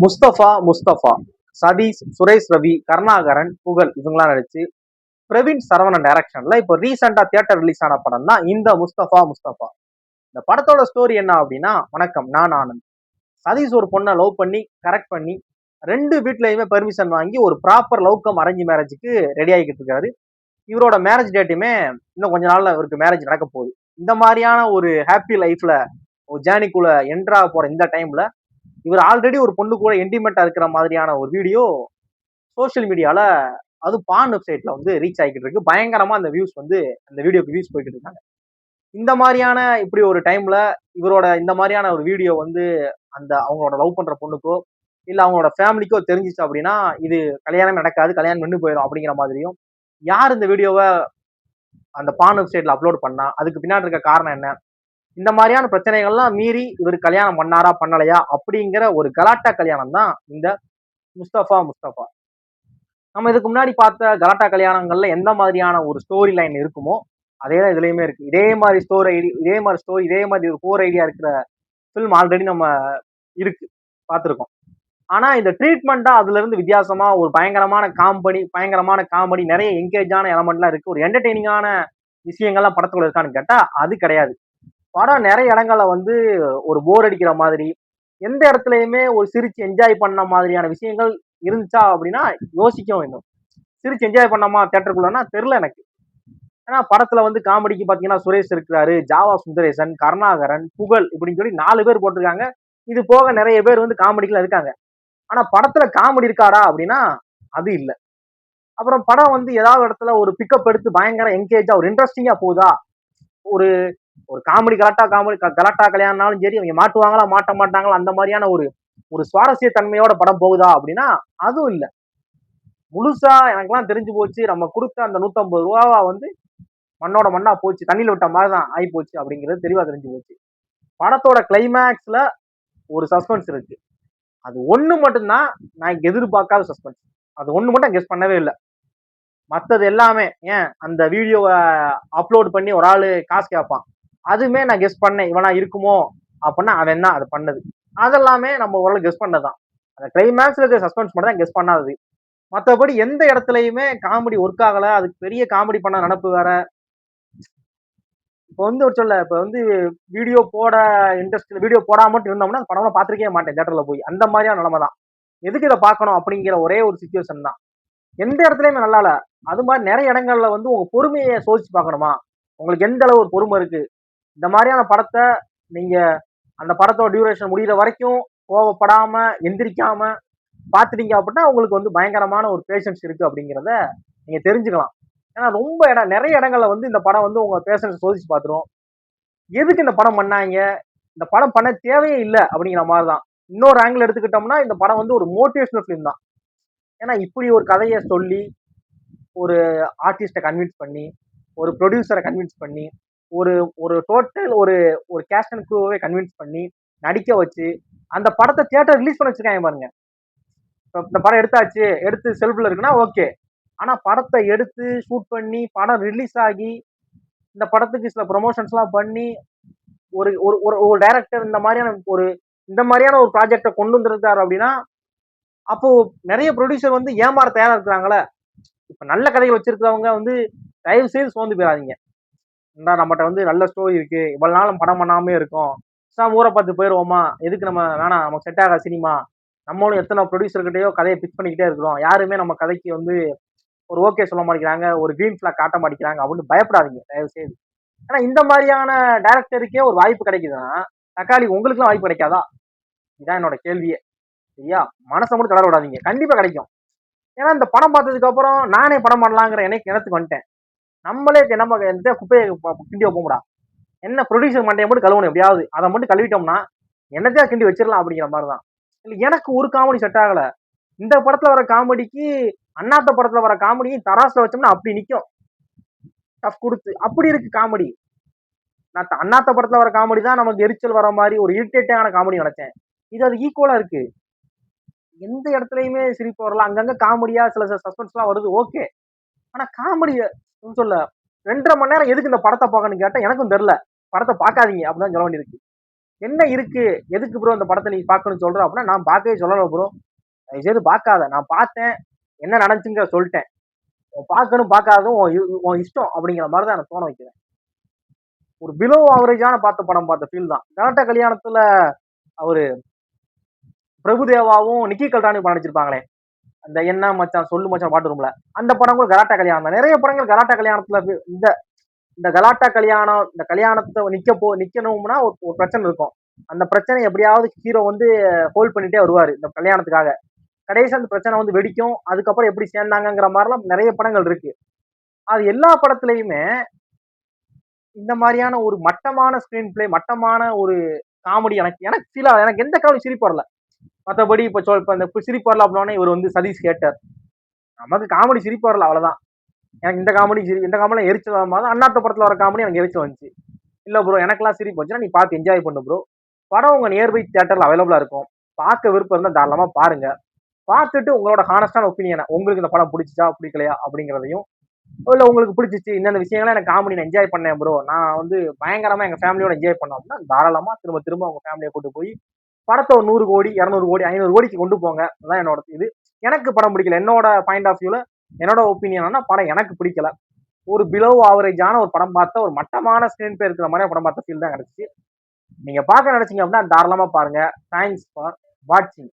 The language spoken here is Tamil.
முஸ்தபா முஸ்தபா, சதீஷ், சுரேஷ் ரவி, கருணாகரன், புகழ் இவங்கெல்லாம் நடிச்சு பிரவீன் சரவணன் டைரக்ஷன்ல இப்போ ரீசெண்டா தியேட்டர் ரிலீஸ் ஆன படம் தான் இந்த முஸ்தபா முஸ்தபா. இந்த படத்தோட ஸ்டோரி என்ன அப்படின்னா, வணக்கம், நான் ஆனந்த். சதீஷ் ஒரு பொண்ணை லவ் பண்ணி கரெக்ட் பண்ணி ரெண்டு வீட்லயுமே பெர்மிஷன் வாங்கி ஒரு ப்ராப்பர் லவ் கம் அரேஞ்ச் மேரேஜுக்கு ரெடி ஆகிக்கிட்டு இருக்காரு. இவரோட மேரேஜ் டேட்டுமே இன்னும் கொஞ்ச நாள்ல இவருக்கு மேரேஜ் நடக்க போகுது. இந்த மாதிரியான ஒரு ஹாப்பி லைஃப்ல ஒரு ஜேர்னிக்குள்ள என்ட்ரா போற இந்த டைம்ல இவர் ஆல்ரெடி ஒரு பொண்ணு கூட இன்டிமெண்டா இருக்கிற மாதிரியான ஒரு வீடியோ சோசியல் மீடியால, அது பான் வெப்சைட்ல வந்து ரீச் ஆகிட்டு இருக்கு. பயங்கரமா அந்த வியூஸ் வந்து அந்த வீடியோக்கு வியூஸ் போய்கிட்டு இருக்காங்க. இந்த மாதிரியான இப்படி ஒரு டைம்ல இவரோட இந்த மாதிரியான ஒரு வீடியோ வந்து அந்த அவங்களோட லவ் பண்ற பொண்ணுக்கோ இல்ல அவங்களோட ஃபேமிலிக்கோ தெரிஞ்சிச்சு அப்படின்னா இது கல்யாணம் நடக்காது, கல்யாணம் நின்று போயிடும் அப்படிங்கிற மாதிரியும், யார் இந்த வீடியோவை அந்த பான் வெப்சைட்ல அப்லோட் பண்ணா, அதுக்கு பின்னாடி இருக்க காரணம் என்ன, இந்த மாதிரியான பிரச்சனைகள்லாம் மீறி இவர் கல்யாணம் பண்ணாரா பண்ணலையா அப்படிங்கிற ஒரு கலாட்டா கல்யாணம் தான் இந்த முஸ்தபா முஸ்தபா. நம்ம இதுக்கு முன்னாடி பார்த்த கலாட்டா கல்யாணங்கள்ல எந்த மாதிரியான ஒரு ஸ்டோரி லைன் இருக்குமோ அதே தான் இதுலயுமே இருக்கு. இதே மாதிரி ஒரு கோர் ஐடியா இருக்கிற ஃபில்ம் ஆல்ரெடி நம்ம இருக்கு, பார்த்துருக்கோம். ஆனா இந்த ட்ரீட்மெண்ட்டா அதுல இருந்து வித்தியாசமா ஒரு பயங்கரமான காமெடி, நிறைய என்கேஜான எலமெண்ட்லாம் இருக்கு. ஒரு என்டர்டெய்னிங்கான விஷயங்கள்லாம் படத்துக்குள்ள இருக்கான்னு கேட்டா அது கிடையாது. படம் நிறைய இடங்கள்ல வந்து ஒரு போர் அடிக்கிற மாதிரி, எந்த இடத்துலயுமே ஒரு சிரிச்சு என்ஜாய் பண்ண மாதிரியான விஷயங்கள் இருந்துச்சா அப்படின்னா யோசிக்கவும் இன்னும். சிரிச்சு என்ஜாய் பண்ணாமா தியேட்டருக்குள்ளனா தெரியல எனக்கு. ஏன்னா படத்துல வந்து காமெடிக்கு பாத்தீங்கன்னா சுரேஷ் இருக்கிறாரு, ஜாவா சுந்தரேசன், கருணாகரன், புகழ் இப்படின்னு சொல்லி 4 பேர் போட்டிருக்காங்க. இது போக நிறைய பேர் வந்து காமெடிக்குள்ள இருக்காங்க. ஆனா படத்துல காமெடி இருக்காடா அப்படின்னா அது இல்ல. அப்புறம் படம் வந்து ஏதாவது இடத்துல ஒரு பிக்கப் எடுத்து பயங்கர என்கேஜா ஒரு இன்ட்ரெஸ்டிங்கா போகுதா, ஒரு ஒரு கலாட்டா கல்யாணம்னாலும் சரி அவங்க மாட்டுவாங்களா மாட்ட மாட்டாங்களா அந்த மாதிரியான ஒரு ஒரு சுவாரஸ்ய தன்மையோட படம் போகுதா அப்படின்னா அதுவும் இல்ல. முழுசா எனக்கெல்லாம் தெரிஞ்சு போச்சு, நம்ம கொடுத்த அந்த 150 ரூபாவா வந்து மண்ணோட மண்ணா போச்சு, தண்ணியில விட்ட மாதிரிதான் ஆகி போச்சு அப்படிங்கிறது தெளிவா தெரிஞ்சு போச்சு. படத்தோட கிளைமேக்ஸ்ல ஒரு சஸ்பென்ஸ் இருக்கு. அது ஒண்ணு மட்டும்தான் நான் எதிர்பார்க்காத சஸ்பென்ஸ். அது ஒண்ணு மட்டும் கெஸ் பண்ணவே இல்லை. மத்தது எல்லாமே, ஏன் அந்த வீடியோவை அப்லோட் பண்ணி ஒரு ஆளு காசு கேட்பான், அதுமே நான் கெஸ் பண்ணேன் இவனா இருக்குமோ அப்படின்னா அவன் என்ன அது பண்ணது அதெல்லாமே நம்ம ஓரளவு கெஸ் பண்ணதான். அந்த கிளைமேக்ஸ்ல இருக்க சஸ்பென்ஸ் மட்டும் தான் கெஸ் பண்ணாதது. மற்றபடி எந்த இடத்துலயுமே காமெடி ஒர்க் ஆகல. அதுக்கு பெரிய காமெடி பண்ண நினப்பு வேற. இப்போ வந்து ஒரு சொல்ல இப்போ வந்து வீடியோ போட இன்ட்ரெஸ்ட், வீடியோ போடாம மட்டும் இருந்தோம்னா அந்த படம்லாம் பார்த்துருக்கவே மாட்டேன் தியேட்டர்ல போய். அந்த மாதிரியான நிலைமை தான். எதுக்கு இதை பார்க்கணும் அப்படிங்கிற ஒரே ஒரு சுச்சுவேஷன் தான். எந்த இடத்துலயுமே நல்லா இல்ல. அது மாதிரி நிறைய இடங்கள்ல வந்து உங்க பொறுமையை சோதிச்சு பார்க்கணுமா, உங்களுக்கு எந்த அளவு ஒரு பொறுமை இருக்கு, இந்த மாதிரியான படத்தை நீங்க அந்த படத்தோட டியூரேஷன் முடிகிற வரைக்கும் கோவப்படாம எந்திரிக்காம பாத்துட்டீங்க அப்படின்னா உங்களுக்கு வந்து பயங்கரமான ஒரு பேஷன்ஸ் இருக்கு அப்படிங்கிறத நீங்க தெரிஞ்சுக்கலாம். ஏன்னா ரொம்ப நிறைய இடங்கள்ல வந்து இந்த படம் வந்து உங்க பேஷன்ஸ் சோதிச்சு பார்த்துரும். எதுக்கு இந்த படம் பண்ணாங்க, இந்த படம் பண்ண தேவையே இல்லை அப்படிங்கிற மாதிரி தான். இன்னொரு ஆங்கிள் எடுத்துக்கிட்டோம்னா இந்த படம் வந்து ஒரு மோட்டிவேஷனல் ஃபிலிம் தான். ஏன்னா இப்படி ஒரு கதையை சொல்லி ஒரு ஆர்டிஸ்டை கன்வின்ஸ் பண்ணி ஒரு ப்ரொடியூசரை கன்வின்ஸ் பண்ணி ஒரு ஒரு டோட்டல் ஒரு ஒரு கேஸ்ட் அண்ட் க்ரூவை கன்வின்ஸ் பண்ணி நடிக்க வச்சு அந்த படத்தை தியேட்டர் ரிலீஸ் பண்ண வச்சிருக்காங்க பாருங்க. இந்த படம் எடுத்தாச்சு, எடுத்து செல்ஃப்ல இருக்குன்னா ஓகே. ஆனா படத்தை எடுத்து ஷூட் பண்ணி படம் ரிலீஸ் ஆகி இந்த படத்துக்கு சில ப்ரொமோஷன்ஸ் எல்லாம் பண்ணி ஒரு ஒரு ஒரு டைரக்டர் இந்த மாதிரியான ஒரு ப்ராஜெக்டை கொண்டு வந்திருக்காரு அப்படின்னா அப்போ நிறைய ப்ரொடியூசர் வந்து ஏமாற தயாரா இருக்கிறாங்களே. இப்ப நல்ல கதைகள் வச்சிருக்கிறவங்க வந்து தயவு செய்து சோர்ந்து போயிடாதீங்க. நம்மகிட்ட வந்து நல்ல ஸ்டோரி இருக்கு, இவ்வளவு நாளும் படம் பண்ணாமே இருக்கும், ஊரை பார்த்து போயிருவோமா, எதுக்கு நம்ம வேணாம், நமக்கு செட் ஆகாத சினிமா, நம்மளும் எத்தனை ப்ரொடியூசர் கிட்டயோ கதையை பிச் பண்ணிக்கிட்டே இருக்கிறோம், யாருமே நம்ம கதைக்கு வந்து ஒரு ஓகே சொல்ல மாட்டேங்கிறாங்க, ஒரு கிரீன் பிளாக் காட்ட மாட்டேங்கிறாங்க அப்படின்னு பயப்படாதீங்க தயவு செய்து. ஏன்னா இந்த மாதிரியான டைரக்டருக்கே ஒரு வாய்ப்பு கிடைக்குதுன்னா தக்காளி உங்களுக்குலாம் வாய்ப்பு கிடைக்காதா? இதுதான் என்னோட கேள்வியே. சரியா, மனசை மட்டும் தளர விடாதீங்க, கண்டிப்பா கிடைக்கும். ஏன்னா இந்த படம் பார்த்ததுக்கு அப்புறம் நானே படம் பண்ணலாங்கிற எனக்கு வந்துட்டேன். நம்மளே நம்ம எந்த குப்பையை கிண்டி வைப்போம்டா, என்ன ப்ரொடியூசர் மண்டையை மட்டும் கழுவணும் எப்படியாவது, அதை மட்டும் கழுவிட்டோம்னா என்னத்தையா கிண்டி வச்சிடலாம் அப்படிங்கிற மாதிரிதான். எனக்கு ஒரு காமெடி செட் ஆகல. இந்த படத்துல வர காமெடிக்கு அண்ணாத்த படத்துல வர காமெடியும் தராசுல வச்சோம்னா அப்படி நிக்கும், டஃப் கொடுத்து அப்படி இருக்கு காமெடி. நான் அண்ணாத்த படத்துல வர காமெடி தான் நமக்கு எரிச்சல் வர மாதிரி ஒரு இரிட்டேட்டான காமெடி நினைச்சேன். இது அது ஈக்குவலா இருக்கு. எந்த இடத்துலயுமே சிரிப்பு வரல, அங்கங்க காமெடியா சில சஸ்பென்ஸ் எல்லாம் வருது ஓகே. ஆனா காமெடி சொல்ல 2.5 மணி நேரம் எதுக்கு இந்த படத்தை பார்க்கணும்னு கேட்டா எனக்கும் தெரியல. படத்தை பார்க்காதீங்க அப்படின்னு சொல்ல வேண்டியிருக்கு. என்ன இருக்கு, எதுக்கு ப்ரோ இந்த படத்தை நீ பார்க்கணும்னு சொல்ற அப்படின்னா, நான் பார்க்கவே சொல்லல ப்ரோ, தயவுசெய்து பார்க்காத, நான் பார்த்தேன், என்ன நடந்துச்சுங்கிற சொல்லிட்டேன், பார்க்கணும் பார்க்காததும் உன் இஷ்டம் அப்படிங்கிற மாதிரி தான் எனக்கு தோண வைக்கிறேன். ஒரு பிலோ ஆவரேஜான படம் பார்த்த ஃபீல் தான். கலாட்டா கல்யாணத்துல அவரு பிரபுதேவாவும் நிக்கி கல்ராணி படம் நடிச்சிருப்பாங்களே, அந்த என்ன மச்சான் சொல்லு மச்சான் பாட்டு ரூம்ல, அந்த படம் கூட கலாட்டா கல்யாணம் தான். நிறைய படங்கள் கலாட்டா கல்யாணத்துல இந்த இந்த கலாட்டா கல்யாணம், இந்த கல்யாணத்தை நிக்கணும்னா ஒரு பிரச்சனை இருக்கும். அந்த பிரச்சனை எப்படியாவது ஹீரோ வந்து ஹோல்ட் பண்ணிட்டே வருவாரு இந்த கல்யாணத்துக்காக. கடைசி அந்த பிரச்சனை வந்து வெடிக்கும். அதுக்கப்புறம் எப்படி சேர்ந்தாங்கிற மாதிரிலாம் நிறைய படங்கள் இருக்கு. அது எல்லா படத்துலயுமே இந்த மாதிரியான ஒரு மட்டமான ஸ்கிரீன் பிளே, மட்டமான ஒரு காமெடி எனக்கு எனக்கு ஃபீல் ஆகல. எனக்கு எந்த காமெடி சிரிப்பு வரல. மற்றபடி இப்ப இந்த சிரிப்பு வரல அப்படின்னா இவர் வந்து சதீஷ் ஹேட்டர். நமக்கு காமெடி சிரிப்பு வரல, அவ்வளவுதான். எனக்கு இந்த காமெடி எரிச்சல் வர அண்ணாத்த படத்துல வர காமெடி எனக்கு எரிச்சல் வந்துச்சு. இல்ல ப்ரோ எனக்கெல்லாம் சிரிப்பு வந்துச்சுன்னா நீ பார்த்து என்ஜாய் பண்ணு ப்ரோ. படம் உங்க நியர்பை தியேட்டர்ல அவைலபிளா இருக்கும். பார்க்க விருப்பம் இருந்தா தாராளமா பாருங்க. பார்த்துட்டு உங்களோட ஹானஸ்டான ஒப்பீனியனை, உங்களுக்கு இந்த படம் பிடிச்சிச்சா பிடிக்கலையா அப்படிங்கிறதையும், இல்ல உங்களுக்கு பிடிச்சிச்சு இந்த விஷயங்கள்லாம் எனக்கு காமெடி நான் என்ஜாய் பண்ணேன் ப்ரோ, நான் வந்து பயங்கரமா எங்க ஃபேமிலியோட என்ஜாய் பண்ணோம் அப்படின்னா தாராளமா திரும்ப திரும்ப உங்க ஃபேமிலியை கூட்டு போய் படத்தை ஒரு 100 கோடி 200 கோடி 500 கோடிக்கு கொண்டு போங்க. அதான் என்னோட இது. எனக்கு படம் பிடிக்கல, என்னோட பாயிண்ட் ஆஃப் வியூல என்னோட ஒப்பீனியனா படம் எனக்கு பிடிக்கல. ஒரு பிலோ ஆவரேஜான ஒரு படம் பார்த்த, ஒரு மட்டமான ஸ்கிரீன் பிளே இருக்கிற மாதிரி படம் பார்த்த ஃபீல் தான் கிடைச்சிச்சு. நீங்க பார்க்க நினைச்சீங்க அப்படின்னா தாராளமா பாருங்க. தேங்க்ஸ் ஃபார் வாட்சிங்.